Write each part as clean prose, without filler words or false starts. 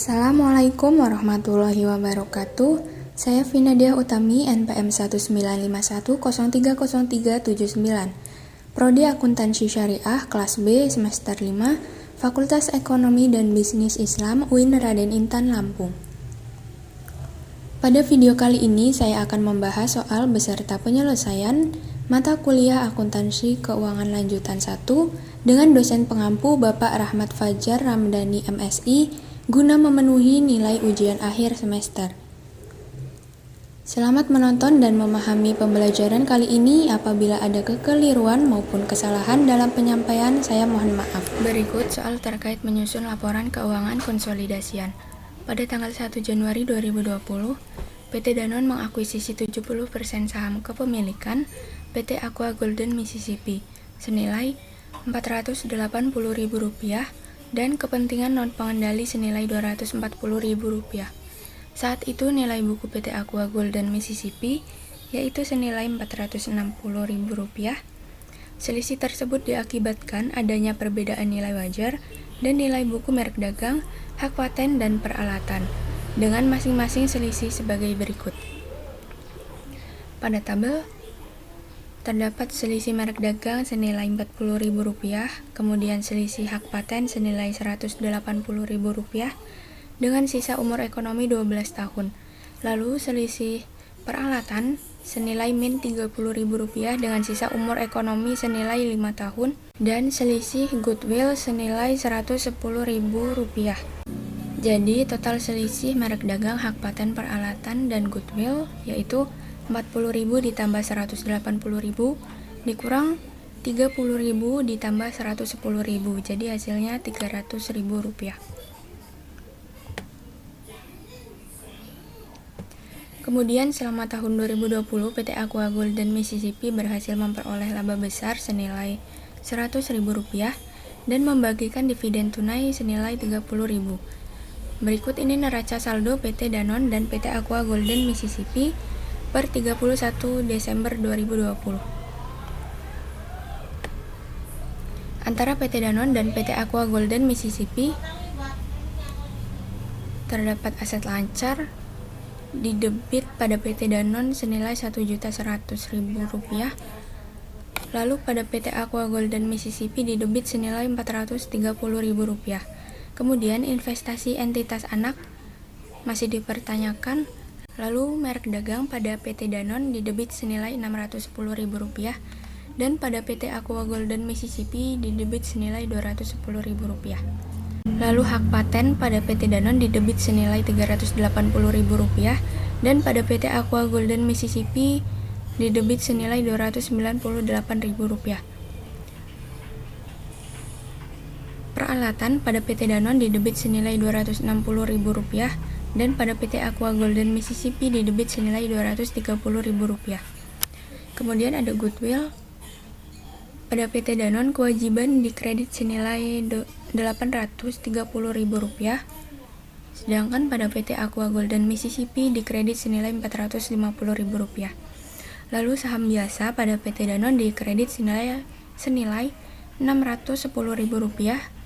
Assalamualaikum warahmatullahi wabarakatuh. Saya Finadia Utami, NPM 1951030379, Prodi Akuntansi Syariah, kelas B, semester 5, Fakultas Ekonomi dan Bisnis Islam, UIN Raden Intan, Lampung. Pada video kali ini saya akan membahas soal beserta penyelesaian mata kuliah Akuntansi Keuangan Lanjutan 1 dengan dosen pengampu Bapak Rahmat Fajar Ramdhani MSI guna memenuhi nilai ujian akhir semester. Selamat menonton dan memahami pembelajaran kali ini. Apabila ada kekeliruan maupun kesalahan dalam penyampaian, saya mohon maaf. Berikut soal terkait menyusun laporan keuangan konsolidasian. Pada tanggal 1 Januari 2020, PT Danone mengakuisisi 70% saham kepemilikan PT Aqua Golden Mississippi senilai Rp480.000 dan kepentingan non-pengendali senilai Rp240.000. Saat itu nilai buku PT Aqua Golden Mississippi yaitu senilai Rp460.000. Selisih tersebut diakibatkan adanya perbedaan nilai wajar dan nilai buku merek dagang, hak paten, dan peralatan, dengan masing-masing selisih sebagai berikut. Pada tabel terdapat selisih merek dagang senilai Rp40.000, kemudian selisih hak paten senilai Rp180.000 dengan sisa umur ekonomi 12 tahun. Lalu selisih peralatan senilai min Rp30.000 dengan sisa umur ekonomi senilai 5 tahun dan selisih goodwill senilai Rp110.000. Jadi total selisih merek dagang, hak paten, peralatan, dan goodwill yaitu Rp40.000 ditambah Rp180.000 dikurang Rp30.000 ditambah Rp110.000, jadi hasilnya Rp300.000. Kemudian selama tahun 2020 PT Aqua Golden Mississippi berhasil memperoleh laba besar senilai Rp100.000 dan membagikan dividen tunai senilai Rp30.000. Berikut ini neraca saldo PT Danone dan PT Aqua Golden Mississippi per 31 Desember 2020. Antara PT Danone dan PT Aqua Golden Mississippi terdapat aset lancar di debit pada PT Danone senilai Rp1.100.000, lalu pada PT Aqua Golden Mississippi di debit senilai Rp430.000. Kemudian investasi entitas anak masih dipertanyakan. Lalu merek dagang pada PT Danone di debit senilai Rp610.000 dan pada PT Aqua Golden Mississippi di debit senilai Rp210.000. Lalu hak paten pada PT Danone di debit senilai Rp380.000 dan pada PT Aqua Golden Mississippi di debit senilai Rp298.000. Peralatan pada PT Danone di debit senilai Rp260.000 dan pada PT Aqua Golden Mississippi di debit senilai Rp230.000. Kemudian ada goodwill. Pada PT Danone kewajiban dikredit senilai Rp830.000, sedangkan pada PT Aqua Golden Mississippi dikredit senilai Rp450.000. Lalu saham biasa pada PT Danone dikredit senilai Rp610.000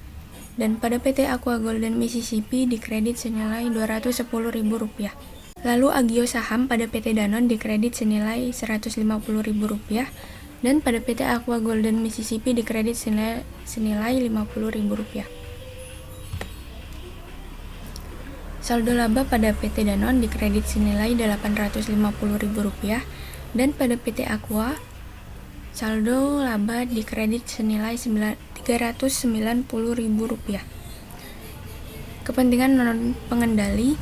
dan pada PT Aqua Golden Mississippi dikredit senilai Rp210.000. Lalu agio saham pada PT Danone dikredit senilai Rp150.000 dan pada PT Aqua Golden Mississippi dikredit senilai Rp50.000. Saldo laba pada PT Danone dikredit senilai Rp850.000 dan pada PT Aqua saldo laba dikredit senilai Rp390.000. Kepentingan non pengendali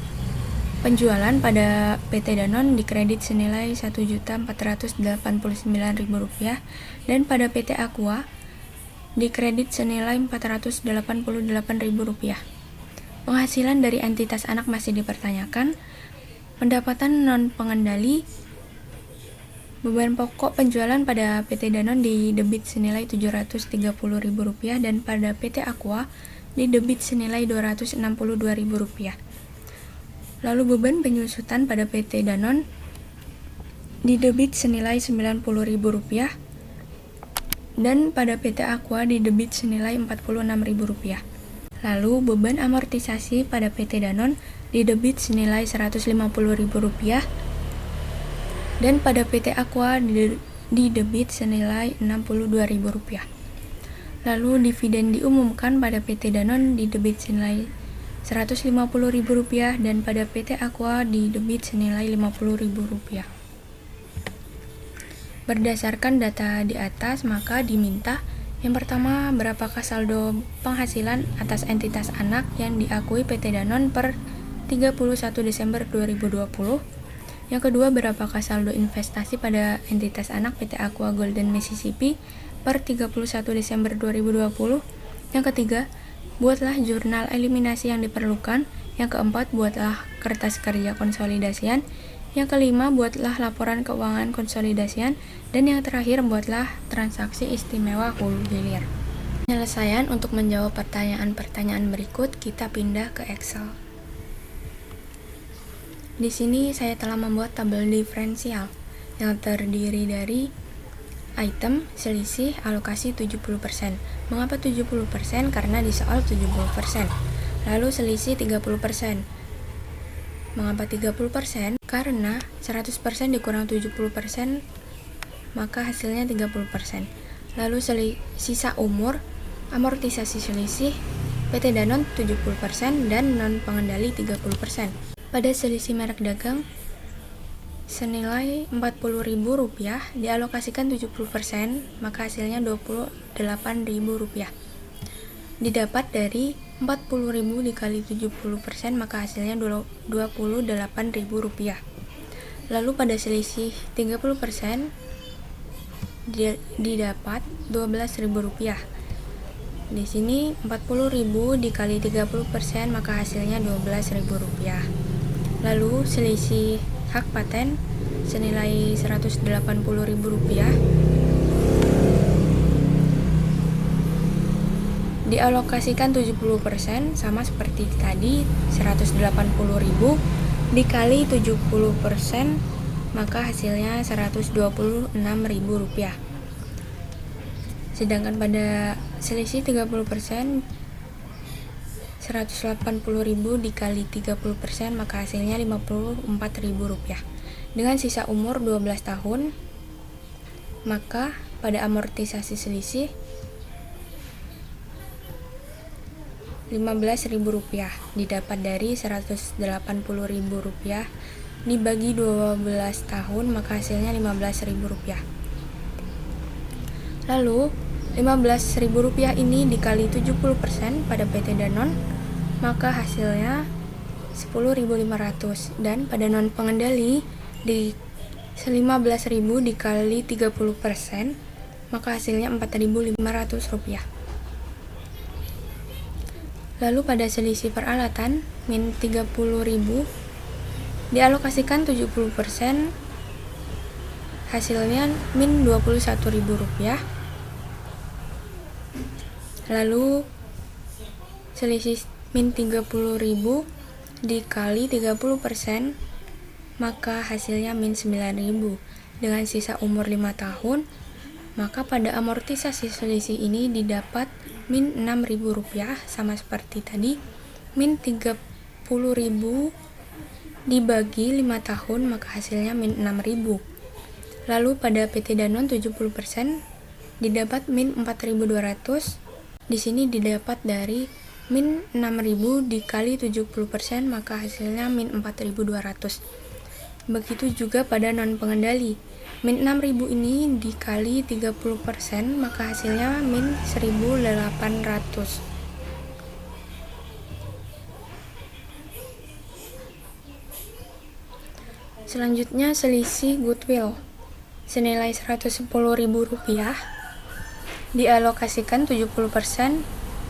penjualan pada PT Danone dikredit senilai Rp1.489.000 dan pada PT Aqua dikredit senilai Rp488.000. Penghasilan dari entitas anak masih dipertanyakan. Pendapatan non pengendali, beban pokok penjualan pada PT Danone di debit senilai Rp730.000 dan pada PT Aqua di debit senilai Rp262.000. Lalu beban penyusutan pada PT Danone di debit senilai Rp90.000 dan pada PT Aqua di debit senilai Rp46.000. Lalu beban amortisasi pada PT Danone didebit senilai Rp150.000 dan pada PT Aqua didebit senilai Rp62.000. Lalu dividen diumumkan pada PT Danone didebit senilai Rp150.000 dan pada PT Aqua didebit senilai Rp50.000. Berdasarkan data di atas, maka diminta yang pertama, berapakah saldo penghasilan atas entitas anak yang diakui PT Danone per 31 Desember 2020? Yang kedua, berapakah saldo investasi pada entitas anak PT Aqua Golden Mississippi per 31 Desember 2020? Yang ketiga, buatlah jurnal eliminasi yang diperlukan. Yang keempat, buatlah kertas kerja konsolidasian. Yang kelima, buatlah laporan keuangan konsolidasian. Dan yang terakhir, buatlah transaksi istimewa hulu hilir. Penyelesaian untuk menjawab pertanyaan-pertanyaan berikut, kita pindah ke Excel. Di sini saya telah membuat tabel diferensial yang terdiri dari item, selisih, alokasi 70%. Mengapa 70%? Karena di soal 70%. Lalu selisih 30%. Mengapa 30%? Karena 100% dikurang 70%, maka hasilnya 30%. Lalu sisa umur, amortisasi selisih, PT Danone 70% dan non-pengendali 30%. Pada selisih merek dagang senilai Rp40.000 dialokasikan 70%, maka hasilnya Rp28.000. Didapat dari 40.000 dikali 70%, maka hasilnya Rp28.000. Lalu pada selisih 30% didapat Rp12.000. Di sini 40.000 dikali 30%, maka hasilnya Rp12.000. Lalu selisih hak paten senilai Rp180.000 dialokasikan 70%, sama seperti tadi, 180.000 dikali 70%, maka hasilnya Rp126.000. Sedangkan pada selisih 30%, 180.000 dikali 30%, maka hasilnya Rp54.000. Dengan sisa umur 12 tahun, maka pada amortisasi selisih Rp15.000 didapat dari Rp180.000 dibagi 12 tahun, maka hasilnya Rp15.000. Lalu Rp15.000 ini dikali 70% pada PT Danone, maka hasilnya Rp10.500. Dan pada non pengendali di Rp15.000 dikali 30%, maka hasilnya Rp4.500. Lalu pada selisih peralatan min Rp30.000 dialokasikan 70%, hasilnya min Rp21.000. Lalu selisih min Rp30.000 dikali 30%, maka hasilnya min Rp9.000. Dengan sisa umur 5 tahun, maka pada amortisasi selisih ini didapat min Rp6.000, sama seperti tadi, min Rp30.000 dibagi 5 tahun, maka hasilnya min Rp6.000. Lalu pada PT Danone 70% didapat min Rp4.200. Di sini didapat dari min Rp6.000 dikali 70%, maka hasilnya min Rp4.200. Begitu juga pada non pengendali, min Rp6.000 ini dikali 30%, maka hasilnya min Rp1.800. Selanjutnya selisih goodwill senilai Rp110.000 dialokasikan 70%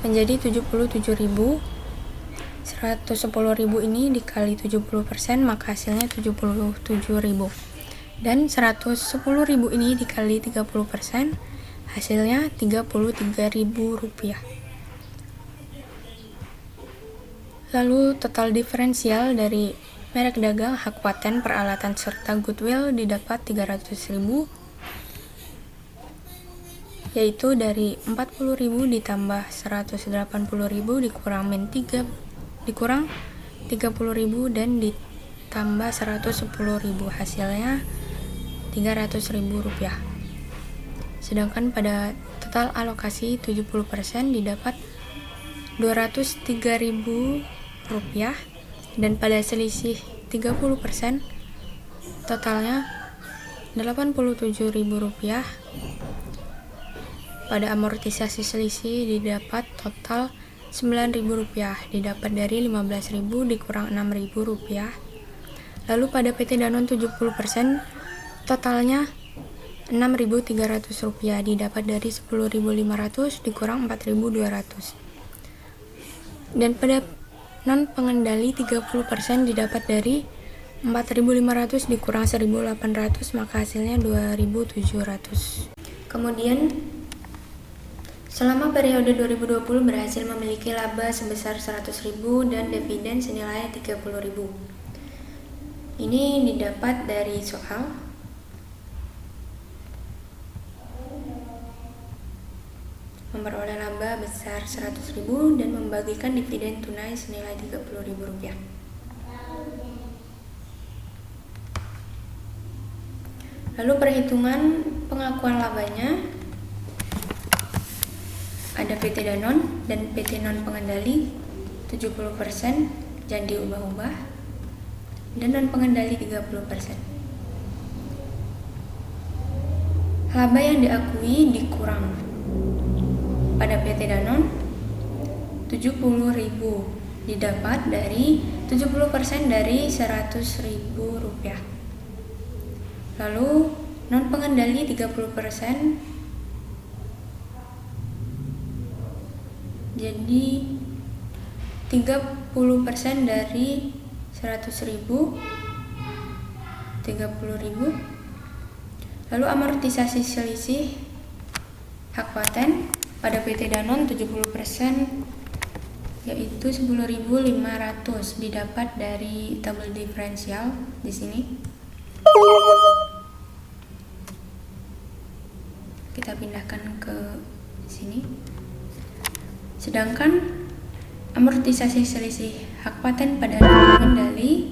menjadi Rp77.000. Rp110.000 ini dikali 70%, maka hasilnya Rp77.000. Dan Rp110.000 ini dikali 30%, hasilnya Rp33.000. Lalu total diferensial dari merek dagang, hak paten, peralatan, serta goodwill didapat Rp300.000. yaitu dari 40.000 ditambah 180.000 dikurang 30.000 dan ditambah 110.000, hasilnya 300.000 rupiah. Sedangkan pada total alokasi 70% didapat 203.000 rupiah, dan pada selisih 30% totalnya 87.000 rupiah. Pada amortisasi selisih didapat total 9.000 rupiah, didapat dari 15.000 dikurang 6.000 rupiah. Lalu pada PT Danone 70% totalnya 6.300 rupiah, didapat dari 10.500 dikurang 4.200. Dan pada non pengendali 30% didapat dari 4.500 dikurang 1.800, maka hasilnya 2.700. Kemudian selama periode 2020 berhasil memiliki laba sebesar 100.000 dan dividen senilai 30.000. Ini didapat dari soal memperoleh laba besar 100.000 dan membagikan dividen tunai senilai 30.000 rupiah. Lalu perhitungan pengakuan labanya, ada PT Danone dan PT non pengendali 70%, jangan diubah-ubah, dan non pengendali 30%. Laba yang diakui dikurang. Pada PT Danone 70.000 didapat dari 70% dari 100.000 rupiah. Lalu non pengendali 30%, jadi 30% dari 100.000 30.000. Lalu amortisasi selisih hak paten pada PT Danone 70% yaitu 10.500, didapat dari tabel diferensial di sini. Kita pindahkan ke sini. Sedangkan amortisasi selisih hak paten pada pengendali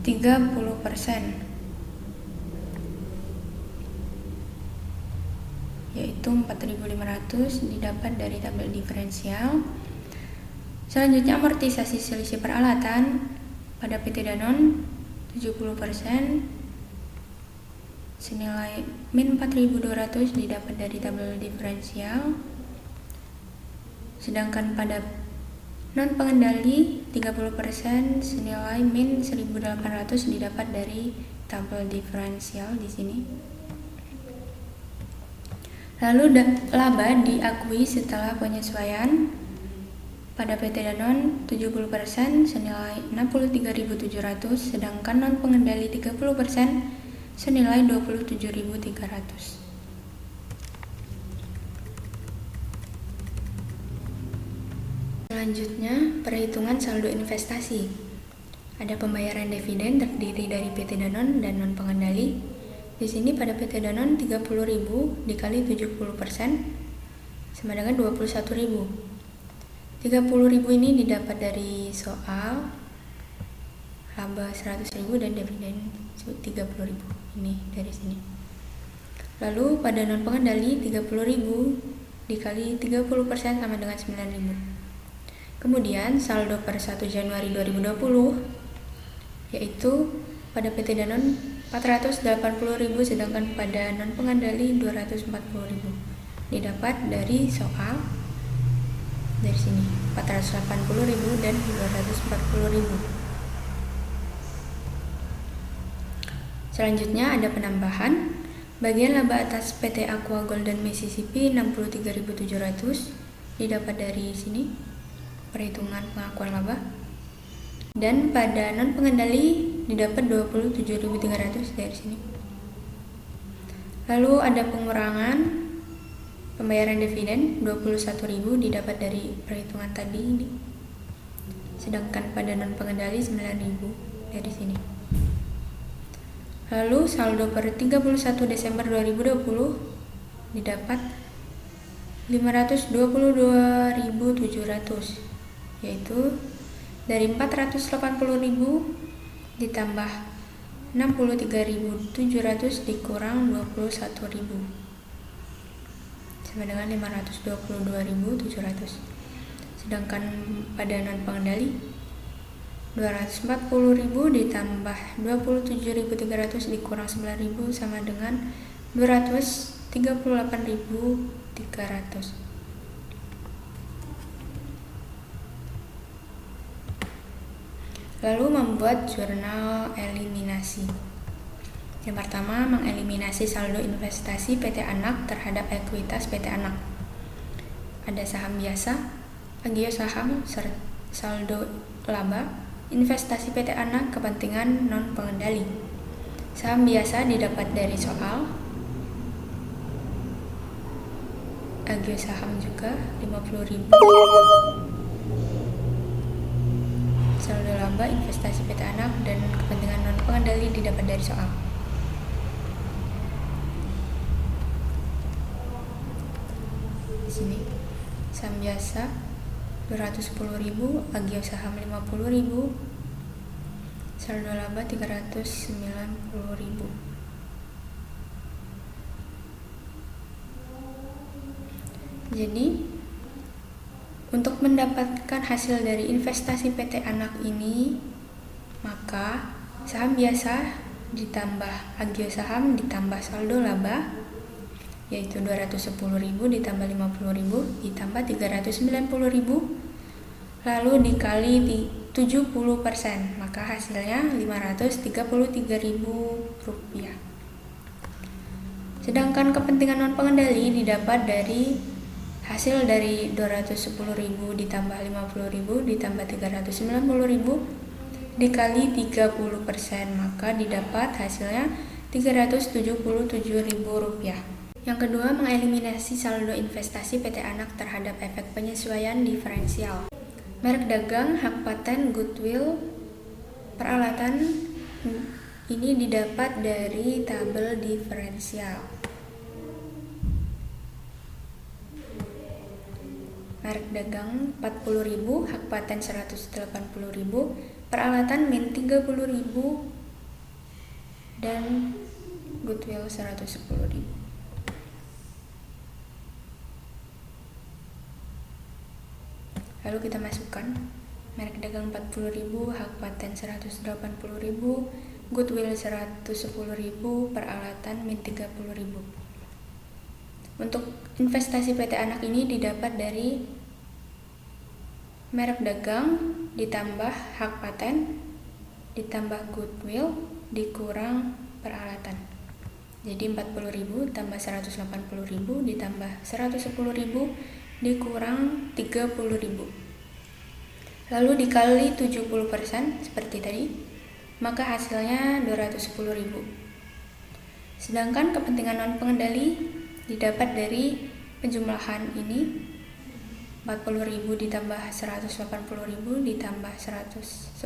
30%, yaitu 4.500, didapat dari tabel diferensial. Selanjutnya amortisasi selisih peralatan pada PT Danone 70% senilai min 4.200, didapat dari tabel diferensial. Sedangkan pada non pengendali 30% senilai min 1.800, didapat dari tabel diferensial di sini. Lalu laba diakui setelah penyesuaian pada PT Danone 70% senilai 63.700, sedangkan non pengendali 30% senilai 27.300. Selanjutnya, perhitungan saldo investasi. Ada pembayaran dividen terdiri dari PT Danone dan non pengendali. Di sini pada PT Danone 30.000 dikali 70% sama dengan 21.000. 30.000 ini didapat dari soal laba 100.000 dan dividen 30.000 ini dari sini. Lalu pada non pengendali 30.000 dikali 30% sama dengan 9.000. Kemudian saldo per 1 Januari 2020 yaitu pada PT Danone 480.000, sedangkan pada non pengendali 240.000. Didapat dari soal dari sini 480.000 dan 240.000. Selanjutnya ada penambahan. Bagian laba atas PT Aqua Golden Mississippi 63.700 didapat dari sini, perhitungan pengakuan laba. Dan pada non pengendali didapat 27.300 dari sini. Lalu ada pengurangan pembayaran dividen 21.000 didapat dari perhitungan tadi ini. Sedangkan pada non pengendali 9.000 dari sini. Lalu saldo per 31 Desember 2020 didapat 522.700, yaitu dari 480.000 ditambah 63.700 dikurang 21.000 sama dengan 522.700. Sedangkan pada non pengendali 240.000 ditambah 27.300 dikurang 9.000 sama dengan 238.300. Lalu membuat jurnal eliminasi. Yang pertama, mengeliminasi saldo investasi PT Anak terhadap ekuitas PT Anak. Ada saham biasa, agio saham, saldo laba, investasi PT Anak, kepentingan non pengendali. Saham biasa didapat dari soal, agio saham juga 50.000. Saldo laba, investasi PT Anak, dan kepentingan non pengendali didapat dari soal. Di sini saham biasa 210.000, agio saham 50.000, saldo laba 390.000. Jadi untuk mendapatkan hasil dari investasi PT Anak ini, maka saham biasa ditambah agio saham ditambah saldo laba, yaitu 210.000 ditambah 50.000 ditambah 390.000, lalu dikali 70%, maka hasilnya 533.000 rupiah. Sedangkan kepentingan non pengendali didapat dari hasil dari 210.000 ditambah 50.000 ditambah 390.000 dikali 30%, maka didapat hasilnya 377.000 rupiah. Yang kedua, mengeliminasi saldo investasi PT Anak terhadap efek penyesuaian diferensial. Merek dagang, hak paten, goodwill, peralatan ini didapat dari tabel diferensial. Merek dagang 40.000, hak paten 180.000, peralatan min 30.000, dan goodwill 110.000. Lalu kita masukkan merek dagang 40.000, hak paten 180.000, goodwill 110.000, peralatan min 30.000. Untuk investasi PT Anak ini didapat dari merek dagang ditambah hak paten ditambah goodwill dikurang peralatan. Jadi 40.000 tambah 180.000 ditambah 110.000 dikurang 30.000. Lalu dikali 70% seperti tadi, maka hasilnya 210.000. Sedangkan kepentingan non pengendali didapat dari penjumlahan ini, 40.000 ditambah 180.000 ditambah 110.000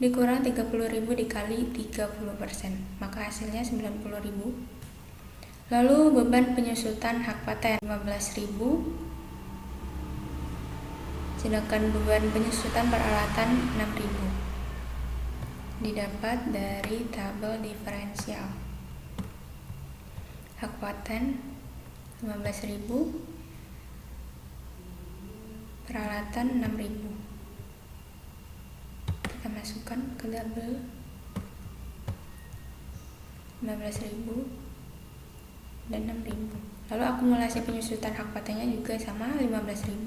dikurang 30.000 dikali 30%, maka hasilnya 90.000. Lalu beban penyusutan hak paten 15.000, sedangkan beban penyusutan peralatan 6.000. Didapat dari tabel diferensial. Hak paten 15.000, peralatan 6.000. Kita masukkan ke tabel 15.000 dan 6.000. Lalu akumulasi penyusutan hak patennya juga sama 15.000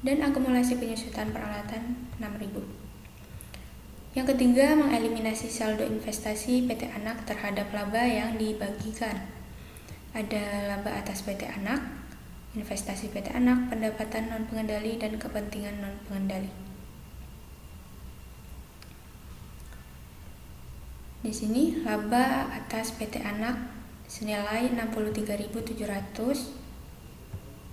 dan akumulasi penyusutan peralatan 6.000. Yang ketiga, mengeliminasi saldo investasi PT Anak terhadap laba yang dibagikan. Ada laba atas PT Anak, investasi PT Anak, pendapatan non pengendali, dan kepentingan non pengendali. Di sini laba atas PT Anak senilai 63.700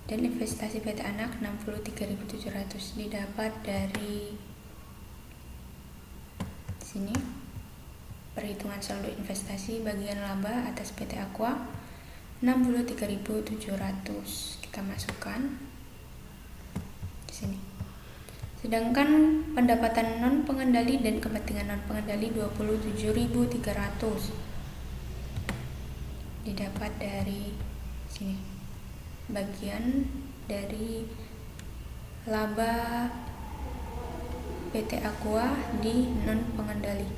dan investasi PT Anak 63.700 didapat dari sini perhitungan saldo investasi bagian laba atas PT Aqua 63.700. Kita masukkan di sini. Sedangkan pendapatan non pengendali dan kepentingan non pengendali 27.300 didapat dari sini. Bagian dari laba PT Aqua di non pengendali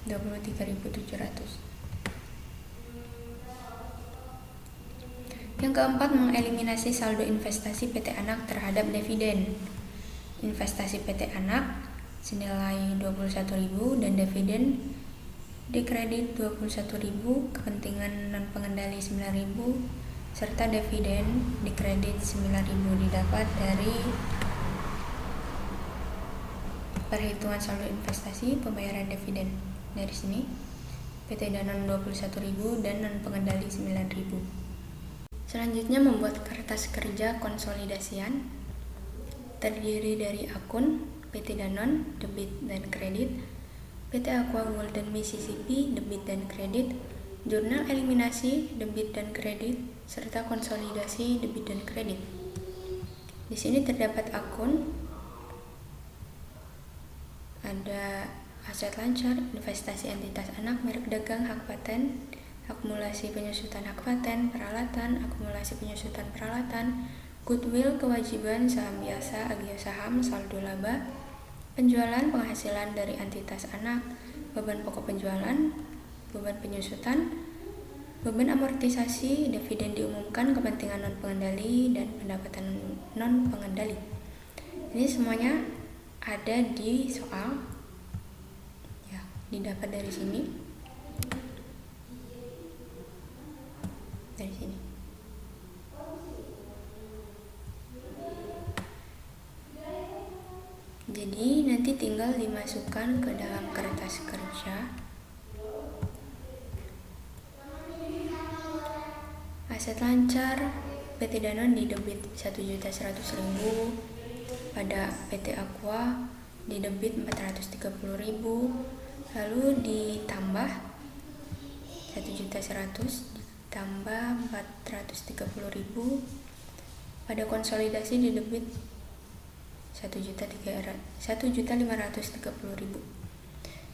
23.700. Yang keempat, mengeliminasi saldo investasi PT Anak terhadap dividen. Investasi PT Anak senilai 21.000 dan dividen dikredit 21.000, kepentingan non pengendali 9.000 serta dividen dikredit 9.000 didapat dari perhitungan saldo investasi pembayaran dividen. Dari sini PT Danone 21.000 dan non pengendali 9.000. Selanjutnya membuat kertas kerja konsolidasian terdiri dari akun PT Danone debit dan kredit, PT Aqua Golden Mississippi debit dan kredit, jurnal eliminasi debit dan kredit, serta konsolidasi debit dan kredit. Di sini terdapat akun, ada aset lancar, investasi entitas anak, merek dagang, hak paten, akumulasi penyusutan hak paten, peralatan, akumulasi penyusutan peralatan, goodwill, kewajiban, saham biasa, agio saham, saldo laba, penjualan, penghasilan dari entitas anak, beban pokok penjualan, beban penyusutan, beban amortisasi, dividen diumumkan, kepentingan non pengendali, dan pendapatan non pengendali. Ini semuanya ada di soal, ya, didapat dari sini. Dari sini. Jadi nanti tinggal dimasukkan ke dalam kertas kerja. Aset lancar PT Danone didebit 1.100.000, pada PT Aqua didebit 430.000, lalu ditambah 1.100.000 tambah 430.000, pada konsolidasi didebit 1.530.000.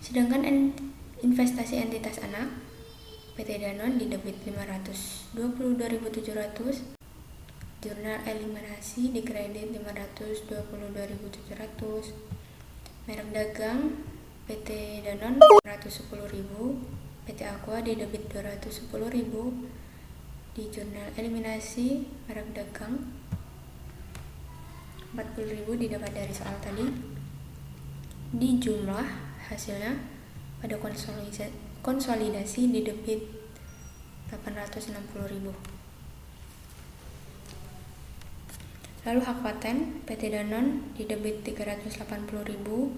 Sedangkan investasi entitas anak PT Danone didebit 522.700, jurnal eliminasi dikredit 522.700, merek dagang PT Danone 110.000, PT Aqua didebit 210.000, di jurnal eliminasi merek dagang 40.000 didapat dari soal tadi. Di jumlah hasilnya pada konsolidasi didebit 860.000. Lalu hak paten PT Danone didebit 380.000,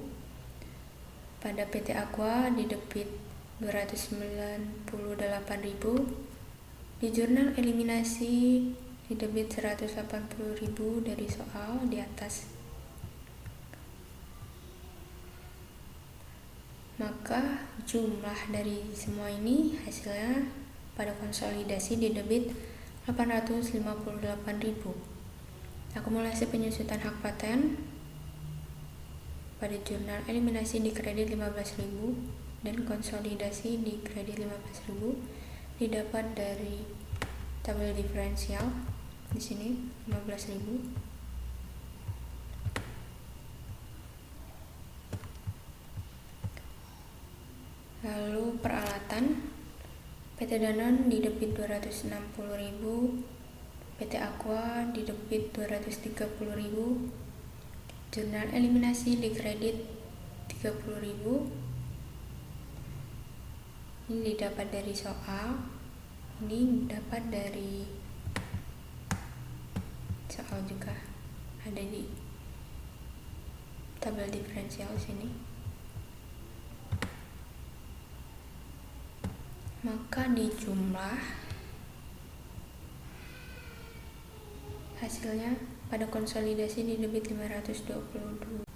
pada PT Aqua didebit 298.000, di jurnal eliminasi didebit 180.000 dari soal di atas. Maka jumlah dari semua ini hasilnya pada konsolidasi didebit 858.000. Akumulasi penyusutan hak paten pada jurnal eliminasi dikredit 15.000 dan konsolidasi dikredit 15.000 didapat dari tabel diferensial. Di sini 15.000. Lalu peralatan PT Danone didebit 260.000, PT Aqua didebit 230.000, jurnal eliminasi dikredit 30.000. Ini didapat dari soal, ini dapat dari soal juga, ada di tabel diferensial sini. Maka di jumlah hasilnya pada konsolidasi didebit 522.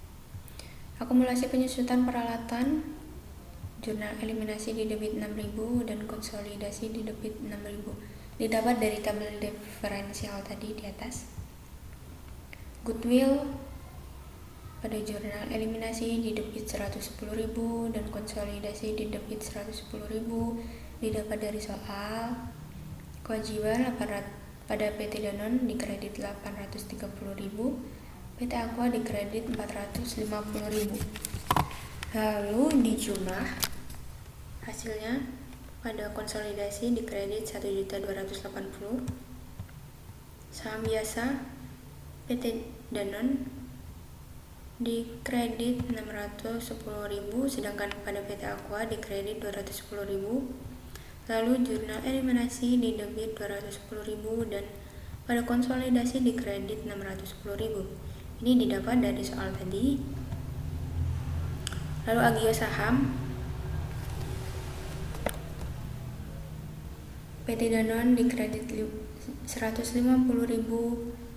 Akumulasi penyusutan peralatan jurnal eliminasi di debit 6.000 dan konsolidasi di debit 6.000. Didapat dari tabel diferensial tadi di atas. Goodwill pada jurnal eliminasi di debit 110.000 dan konsolidasi di debit 110.000. Didapat dari soal. Kewajiban pada PT Danone dikredit 830.000, PT Aqua dikredit 450.000. Lalu dijumlah hasilnya. Pada konsolidasi dikredit 1.280.000. Saham biasa PT Danone dikredit 610.000, sedangkan pada PT Aqua dikredit 210.000. Lalu jurnal eliminasi di debit 210.000 dan pada konsolidasi dikredit 610.000. Ini didapat dari soal tadi. Lalu agio saham, PT Danone dikredit 150.000,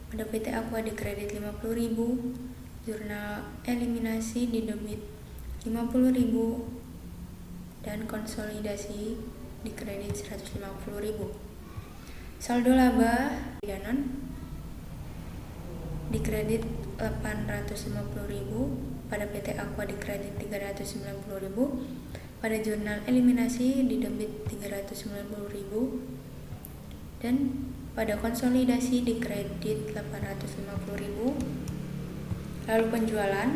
pada PT Aqua dikredit 50.000, jurnal eliminasi di debit 50.000 dan konsolidasi dikredit 150.000. Saldo laba Danone dikredit 850.000, pada PT Aqua dikredit 390.000, pada jurnal eliminasi di debit 390.000 dan pada konsolidasi dikredit 850.000. Lalu penjualan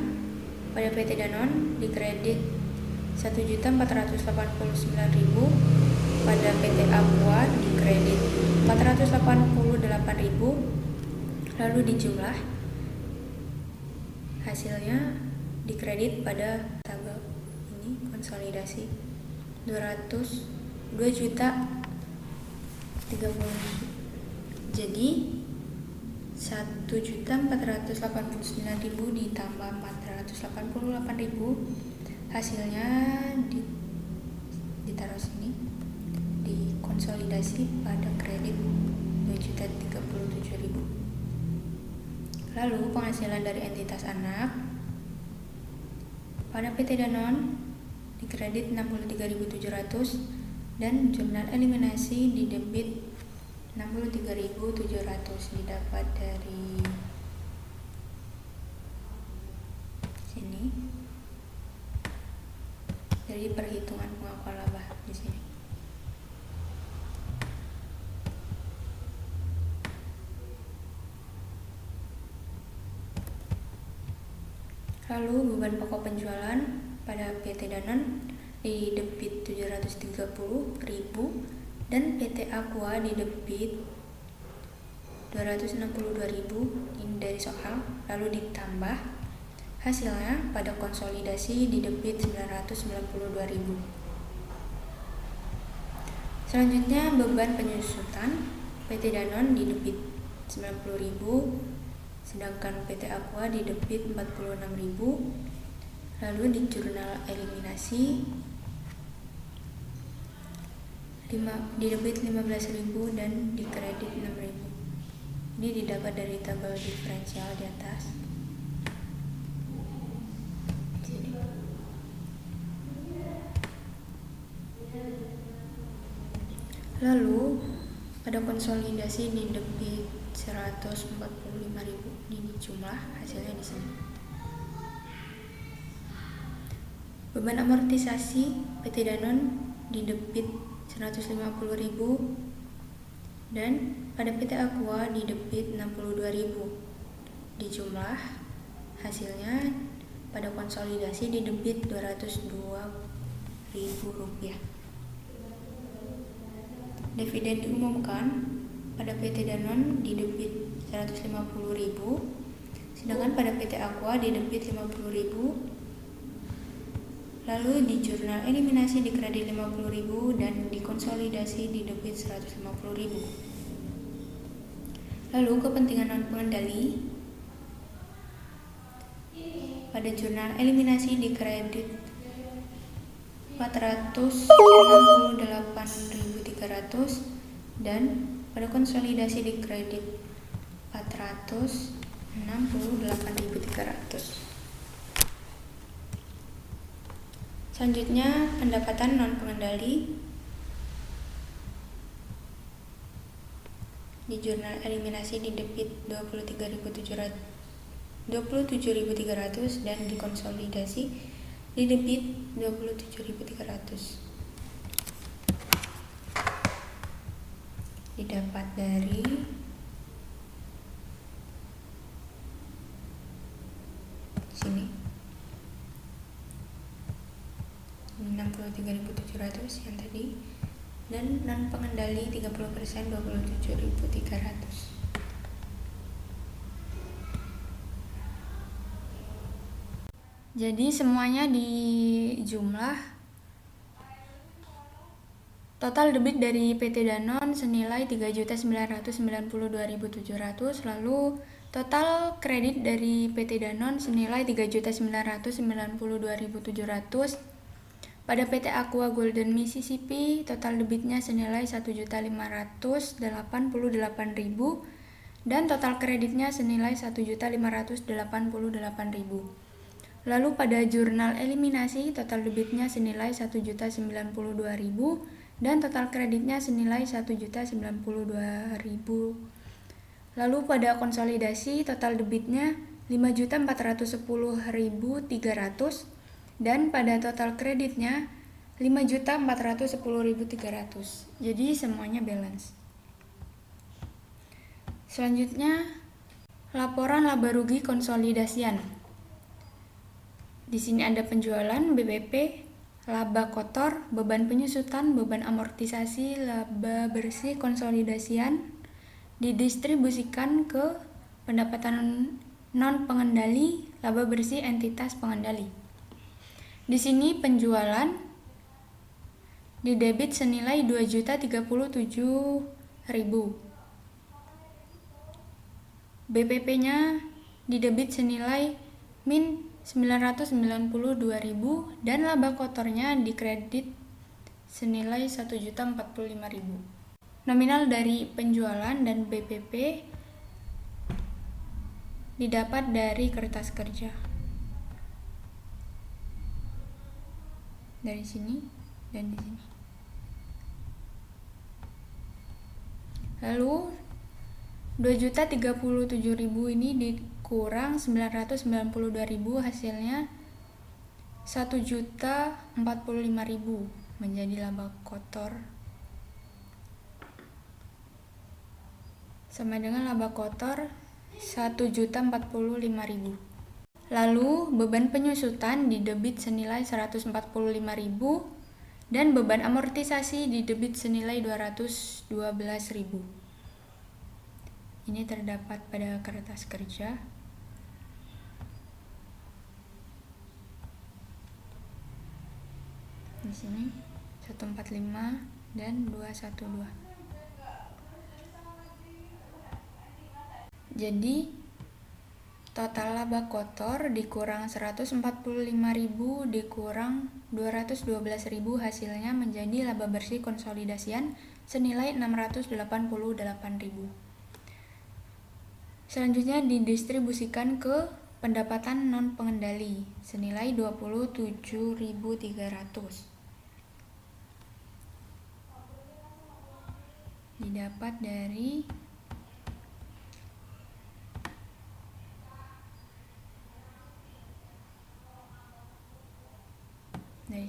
pada PT Danone dikredit 1.489.000, pada PT Aqua dikredit 488.000. Lalu dijumlah hasilnya dikredit pada tabel ini konsolidasi 2.030.000. Jadi 1.489.000 ditambah 488.000, hasilnya ditaruh sini, dikonsolidasi pada kredit 2.037.000. Lalu penghasilan dari entitas anak pada PT Danone dikredit 63.700 dan jurnal eliminasi di debit 63.700. Didapat dari sini, dari perhitungan pengakuan laba di sini. Lalu beban pokok penjualan pada PT Danone di debit 730.000 dan PT Aqua di debit 262.000. Ini dari soal. Lalu ditambah hasilnya pada konsolidasi di debit 992.000. Selanjutnya beban penyusutan PT Danone di debit 90.000, sedangkan PT Aqua di debit 46.000. Lalu di jurnal eliminasi di debit 15.000 dan di kredit 6.000. Ini didapat dari tabel diferensial di atas. Lalu pada konsolidasi di debit 145.000. Ini jumlah hasilnya di sini. Beban amortisasi PT Danone di debit 150.000 dan pada PT Aqua di debit 62.000. Dijumlah hasilnya pada konsolidasi di debit 202.000 rupiah. Dividen diumumkan pada PT Danone di debit 150.000, sedangkan pada PT Aqua di debit 50.000. Lalu di jurnal eliminasi di kredit 50.000 dan di konsolidasi di debit 150.000. Lalu kepentingan non pengendali pada jurnal eliminasi di kredit 468.300 dan pada konsolidasi di kredit 468.300. Selanjutnya pendapatan non pengendali di jurnal eliminasi di debit 27.300 dan dikonsolidasi di debit 27.300. Didapat dari sini 63.700 yang tadi, dan non pengendali 30% 27.300. Jadi semuanya dijumlah. Total debit dari PT Danone senilai 3.992.700, lalu total kredit dari PT Danone senilai 3.992.700. Pada PT Aqua Golden Mississippi, total debitnya senilai 1.588.000 dan total kreditnya senilai 1.588.000. Lalu pada jurnal eliminasi, total debitnya senilai 1.092.000 dan total kreditnya senilai 1.092.000. Lalu pada konsolidasi, total debitnya 5.410.300 dan pada total kreditnya 5.410.300. Jadi semuanya balance. Selanjutnya, laporan laba rugi konsolidasian. Di sini ada penjualan, BPP, laba kotor, beban penyusutan, beban amortisasi, laba bersih konsolidasian didistribusikan ke pendapatan non pengendali, laba bersih entitas pengendali. Di sini penjualan di debit senilai 2.037.000. BPP-nya di debit senilai min 992.000 dan laba kotornya di kredit senilai 1.045.000. Nominal dari penjualan dan BPP didapat dari kertas kerja. Dari sini dan di sini. Lalu 2.037.000 ini dikurang 992.000, hasilnya 1.045.000 menjadi laba kotor. Sama dengan laba kotor 1.045.000. Lalu beban penyusutan di debit senilai 145.000 dan beban amortisasi di debit senilai 212.000. Ini terdapat pada kertas kerja. Di sini 145 dan 212. Jadi total laba kotor dikurang 145.000 dikurang 212.000, hasilnya menjadi laba bersih konsolidasian senilai 688.000. Selanjutnya didistribusikan ke pendapatan non pengendali senilai 27.300. Didapat dari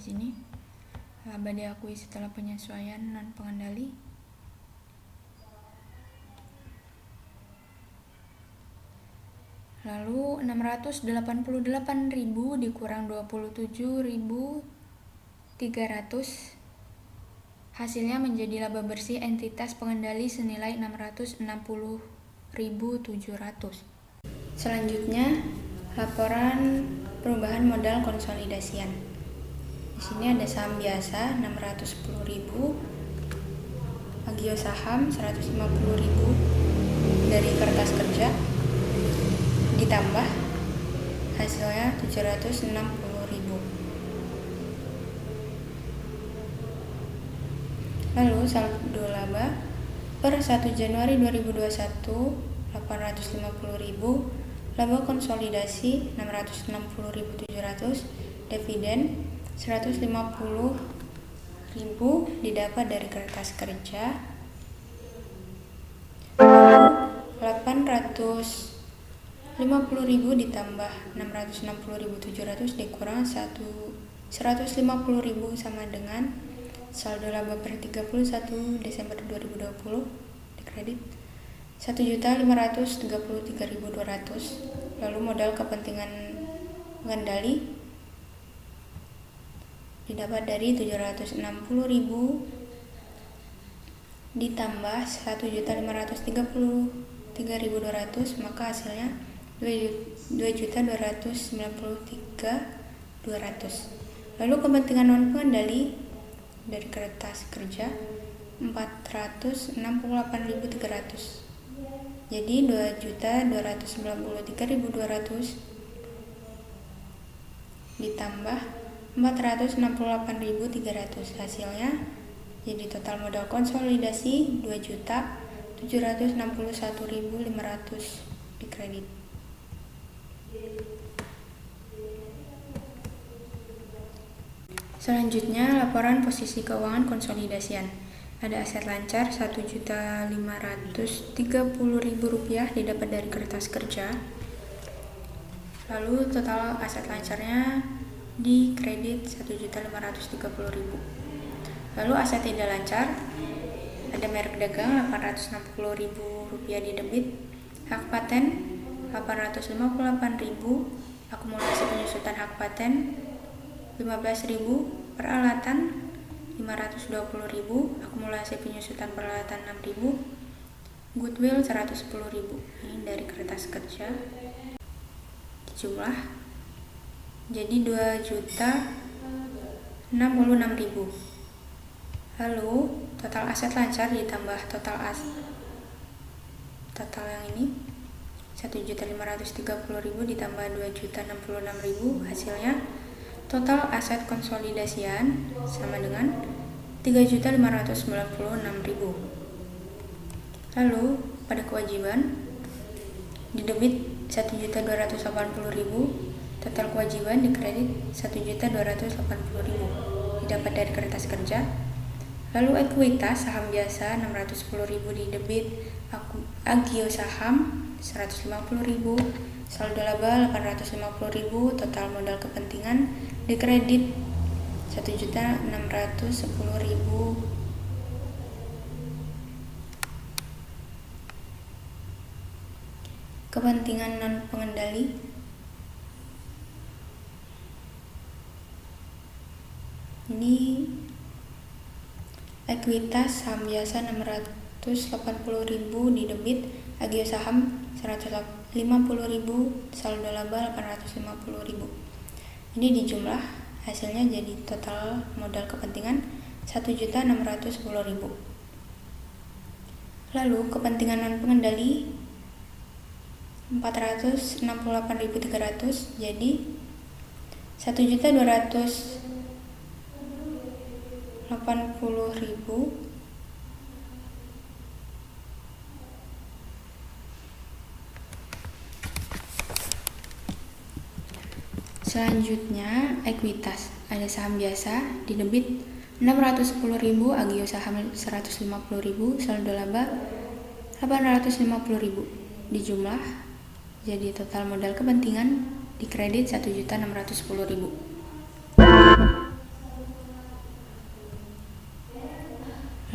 sini laba diakui setelah penyesuaian non pengendali. Lalu 688.000 dikurang 27.300, hasilnya menjadi laba bersih entitas pengendali senilai 660.700. Selanjutnya laporan perubahan modal konsolidasian. Di sini ada saham biasa 610.000, agio saham 150.000 dari kertas kerja, ditambah hasilnya 760.000. Lalu saldo laba per 1 Januari 2021 850.000, laba konsolidasi 660.700, dividen 150.000 didapat dari kertas kerja, lalu 850.000 ditambah 660.700 dikurang 150.000 sama dengan saldo laba per 31 Desember 2020 dikredit 1.533.200. Lalu modal kepentingan pengendali didapat dari 760.000 ditambah 1.533.200, maka hasilnya 2.293.200. Lalu kepentingan non pengendali dari kertas kerja 468.300. Jadi 2.293.200 ditambah 468.300, hasilnya jadi total modal konsolidasi 2.761.500 dikredit. Selanjutnya laporan posisi keuangan konsolidasian. Ada aset lancar Rp1.530.000 didapat dari kertas kerja. Lalu total aset lancarnya dikredit Rp1.530.000. Lalu aset tidak lancar ada merek dagang Rp860.000 didebit, hak paten Rp858.000, akumulasi penyusutan hak paten Rp15.000, peralatan Rp520.000, akumulasi penyusutan peralatan Rp6.000, goodwill Rp110.000. Ini dari kertas kerja. Jumlah jadi Rp2.066.000. Lalu total aset lancar ditambah total yang ini Rp1.530.000 ditambah Rp2.066.000, hasilnya total aset konsolidasian sama dengan Rp3.596.000. Lalu pada kewajiban didebit Rp1.280.000, total kewajiban dikredit Rp1.280.000 didapat dari kertas kerja. Lalu ekuitas saham biasa Rp610.000 didebit, agio saham Rp150.000, saldo laba Rp850.000, total modal kepentingan dikredit Rp1.610.000. Kepentingan non pengendali ini ekuitas saham biasa Rp680.000 didebit, agio saham Rp150.000, saldo laba Rp850.000. Ini dijumlah, hasilnya jadi total modal kepentingan Rp1.610.000. Lalu kepentingan non pengendali Rp468.300, jadi Rp1.280.000 Selanjutnya ekuitas, ada saham biasa didebit Rp610.000, agio saham Rp150.000, saldo laba Rp850.000. Dijumlah jadi total modal kepentingan dikredit Rp1.610.000.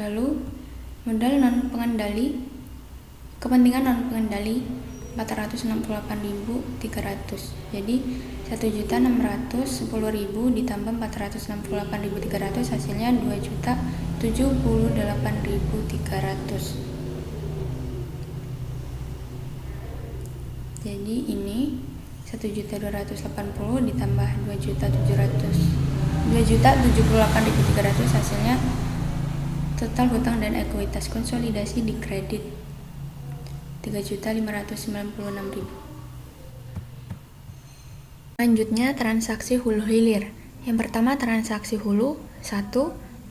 Lalu modal non pengendali, kepentingan non pengendali Rp468.300. Jadi Rp1.610.000 ditambah Rp468.300, hasilnya Rp2.078.300. Jadi ini Rp1.280.000 ditambah Rp2.078.300, hasilnya total hutang dan ekuitas konsolidasi dikredit Rp3.596.000. Selanjutnya transaksi hulu hilir. Yang pertama transaksi hulu. 1.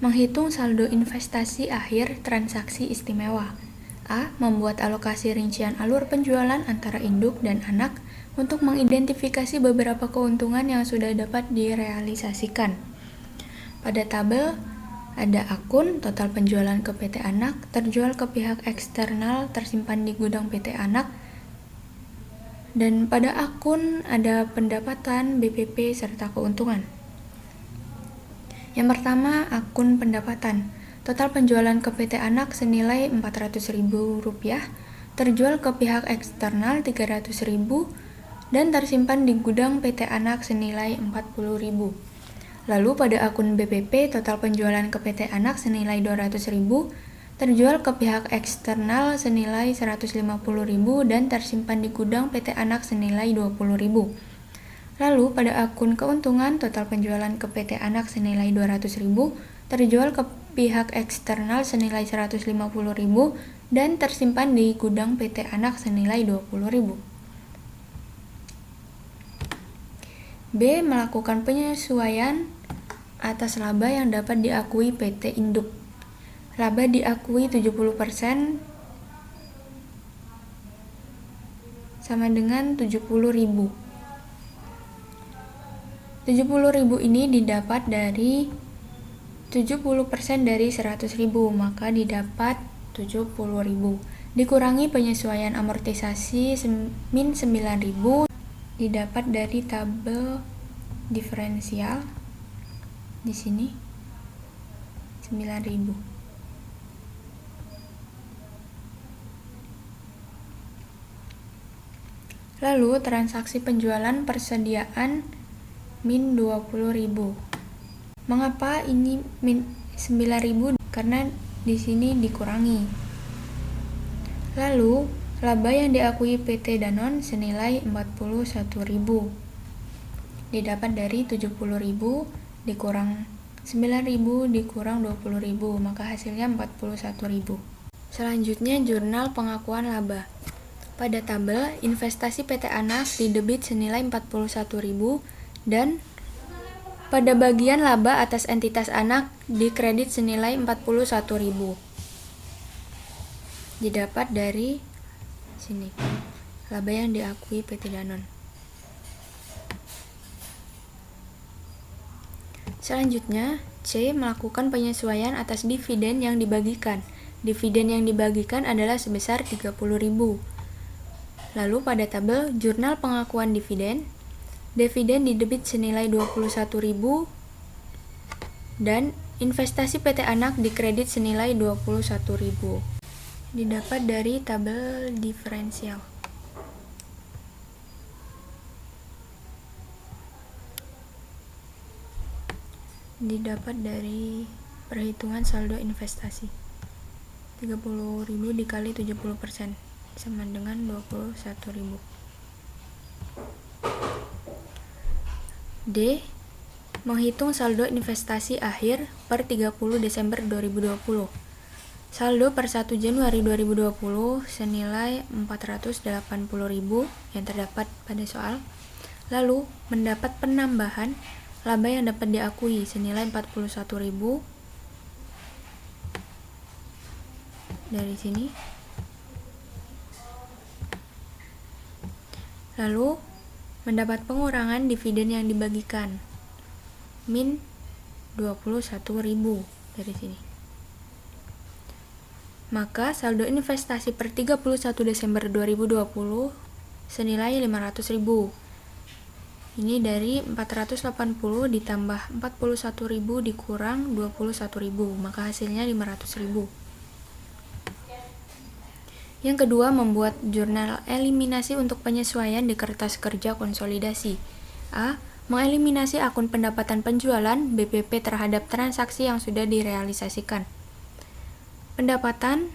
Menghitung saldo investasi akhir transaksi istimewa. A. Membuat alokasi rincian alur penjualan antara induk dan anak untuk mengidentifikasi beberapa keuntungan yang sudah dapat direalisasikan. Pada tabel ada akun, total penjualan ke PT Anak, terjual ke pihak eksternal, tersimpan di gudang PT Anak, dan pada akun ada pendapatan, BPP, serta keuntungan. Yang pertama, akun pendapatan. Total penjualan ke PT Anak senilai Rp400.000, terjual ke pihak eksternal Rp300.000, dan tersimpan di gudang PT Anak senilai Rp40.000. Lalu pada akun BPP, total penjualan ke PT Anak senilai Rp200.000, terjual ke pihak eksternal senilai Rp150.000, dan tersimpan di gudang PT Anak senilai Rp20.000. Lalu pada akun keuntungan, total penjualan ke PT Anak senilai Rp200.000, terjual ke pihak eksternal senilai Rp150.000, dan tersimpan di gudang PT Anak senilai Rp20.000. B. Melakukan penyesuaian atas laba yang dapat diakui PT Induk. Laba diakui 70% sama dengan Rp70.000. Rp70.000 ini didapat dari 70% dari Rp100.000, maka didapat Rp70.000. Dikurangi penyesuaian amortisasi min Rp9.000, didapat dari tabel diferensial. Di sini 9.000. Lalu transaksi penjualan persediaan min 20.000. Mengapa ini min 9.000? Karena di sini dikurangi. Lalu laba yang diakui PT Danone senilai 41.000. Didapat dari 70.000 dikurang 9.000 dikurang 20.000, maka hasilnya 41.000. Selanjutnya jurnal pengakuan laba. Pada tabel, investasi PT Anak didebit senilai 41.000 dan pada bagian laba atas entitas anak dikredit senilai 41.000. Didapat dari sini. Laba yang diakui PT Danone. Selanjutnya, C. Melakukan penyesuaian atas dividen yang dibagikan. Dividen yang dibagikan adalah sebesar 30.000. Lalu pada tabel jurnal pengakuan dividen didebit senilai 21.000 dan investasi PT Anak dikredit senilai 21.000. Didapat dari tabel diferensial. Didapat dari perhitungan saldo investasi. 30.000 dikali 70% sama dengan 21.000. D. Menghitung saldo investasi akhir per 30 Desember 2020. Saldo per 1 Januari 2020 senilai 480.000 yang terdapat pada soal. Lalu mendapat penambahan laba yang dapat diakui senilai 41.000 dari sini. Lalu mendapat pengurangan dividen yang dibagikan min 21.000 dari sini. Maka saldo investasi per 31 Desember 2020 senilai 500.000. Ini dari 480 ditambah 41.000 dikurang 21.000, maka hasilnya 500.000. Yang kedua, membuat jurnal eliminasi untuk penyesuaian di kertas kerja konsolidasi. A. Mengeliminasi akun pendapatan penjualan BPP terhadap transaksi yang sudah direalisasikan. Pendapatan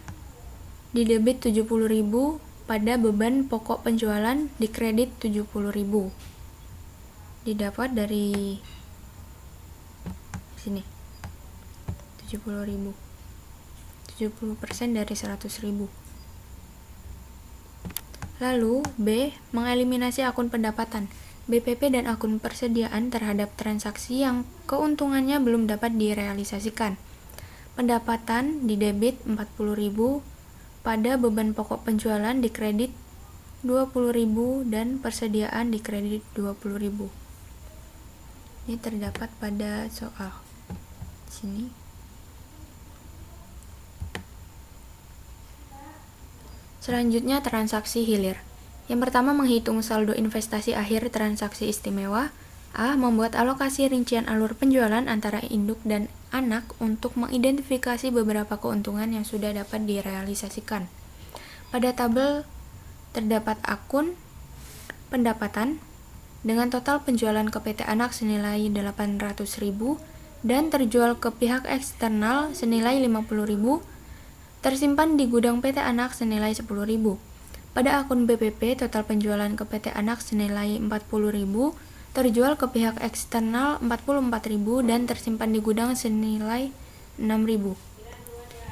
didebit 70.000 pada beban pokok penjualan dikredit 70.000. Didapat dari sini 70.000. 70% dari 100.000. Lalu B. Mengeliminasi akun pendapatan BPP dan akun persediaan terhadap transaksi yang keuntungannya belum dapat direalisasikan. Pendapatan didebit 40.000 pada beban pokok penjualan dikredit 20.000 dan persediaan dikredit 20.000. Ini terdapat pada soal. sini. Selanjutnya transaksi hilir. Yang pertama, menghitung saldo investasi akhir transaksi istimewa. A. Membuat alokasi rincian alur penjualan antara induk dan anak untuk mengidentifikasi beberapa keuntungan yang sudah dapat direalisasikan. Pada tabel terdapat akun pendapatan dengan total penjualan ke PT Anak senilai 800.000 dan terjual ke pihak eksternal senilai 50.000, tersimpan di gudang PT Anak senilai 10.000. Pada akun BPP, total penjualan ke PT Anak senilai 40.000, terjual ke pihak eksternal 44.000 dan tersimpan di gudang senilai 6.000.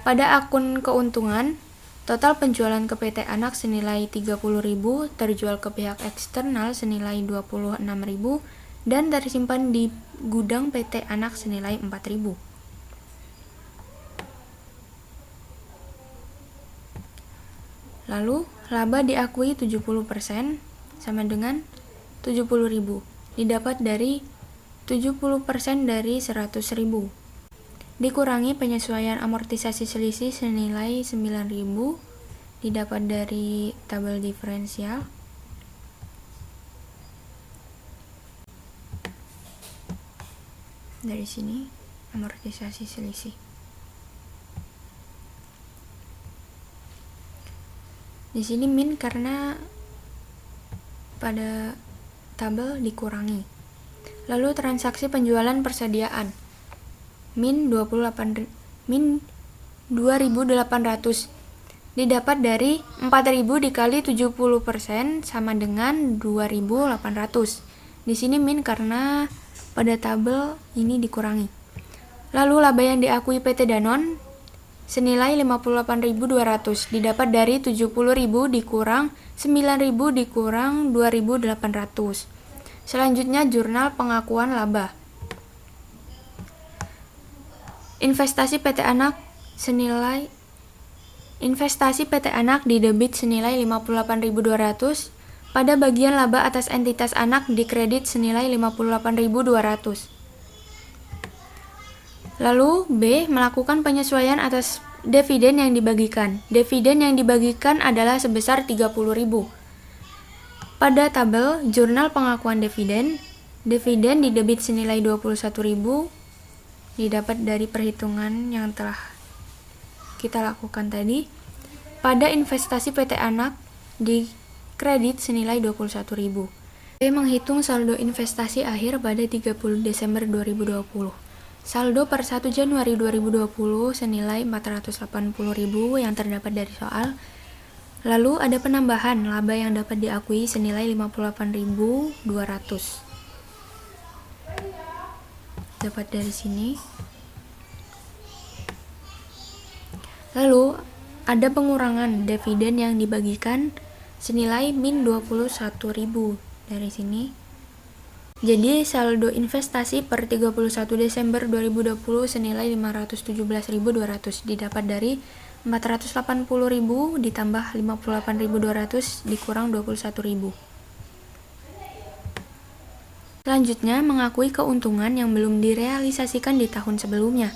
Pada akun keuntungan, total penjualan ke PT Anak senilai 30.000, terjual ke pihak eksternal senilai 26.000 dan tersimpan di gudang PT Anak senilai 4.000. Lalu, laba diakui 70% sama dengan 70.000, didapat dari 70% dari 100.000. Dikurangi penyesuaian amortisasi selisih senilai 9.000, didapat dari tabel diferensial. Dari sini, amortisasi selisih. Di sini min karena pada tabel dikurangi. Lalu transaksi penjualan persediaan. Min 2.800 didapat dari 4.000 dikali 70% sama dengan 2.800. Di sini min karena pada tabel ini dikurangi. Lalu laba yang diakui PT Danone senilai 58.200 didapat dari 70.000 dikurang 9.000 dikurang 2.800. Selanjutnya jurnal pengakuan laba. Investasi PT Anak didebit senilai 58.200. Pada bagian laba atas entitas anak dikredit senilai 58.200. Lalu B. Melakukan penyesuaian atas dividen yang dibagikan. Dividen yang dibagikan adalah sebesar 30.000. Pada tabel jurnal pengakuan dividen didebit senilai 21.000, didapat dari perhitungan yang telah kita lakukan tadi. Pada investasi PT Anak di kredit senilai 21.000. Menghitung saldo investasi akhir pada 30 Desember 2020. Saldo per 1 Januari 2020 senilai 480.000 yang terdapat dari soal. Lalu ada penambahan laba yang dapat diakui senilai 58.200. Dapat dari sini. Lalu ada pengurangan dividen yang dibagikan senilai min 21.000 dari sini. Jadi saldo investasi per 31 Desember 2020 senilai 517.200 didapat dari 480.000 ditambah 58.200 dikurang 21.000. Selanjutnya, mengakui keuntungan yang belum direalisasikan di tahun sebelumnya.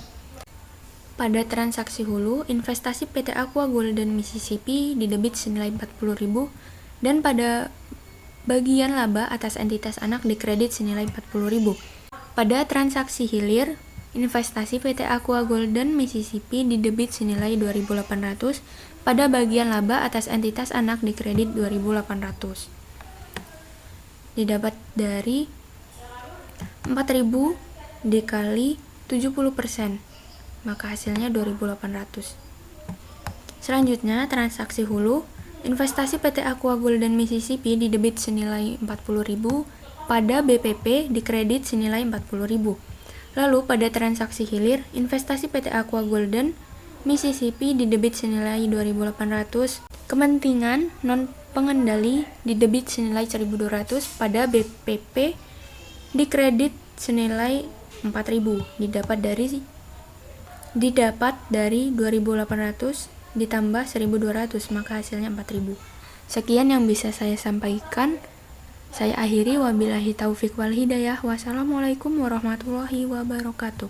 Pada transaksi hulu, investasi PT Aqua Gold dan Mississippi didebit senilai 40.000 dan pada bagian laba atas entitas anak dikredit senilai 40.000. Pada transaksi hilir, investasi PT Aqua Gold dan Mississippi didebit senilai 2.800, pada bagian laba atas entitas anak dikredit 2.800. Didapat dari 4.000 dikali 70%, maka hasilnya 2.800. Selanjutnya, transaksi hulu, investasi PT Aqua Gold dan Mississippi didebit senilai 40.000, pada BPP dikredit senilai 40.000. Lalu pada transaksi hilir, investasi PT Aqua Gold dan Mississippi didebit senilai 2.800, kepentingan non pengendali didebit senilai 1.200, pada BPP dikredit senilai 4.000, didapat dari 2.800 ditambah 1.200, maka hasilnya 4.000. Sekian yang bisa saya sampaikan. Saya akhiri, wabillahi taufik wal hidayah. Wassalamualaikum warahmatullahi wabarakatuh.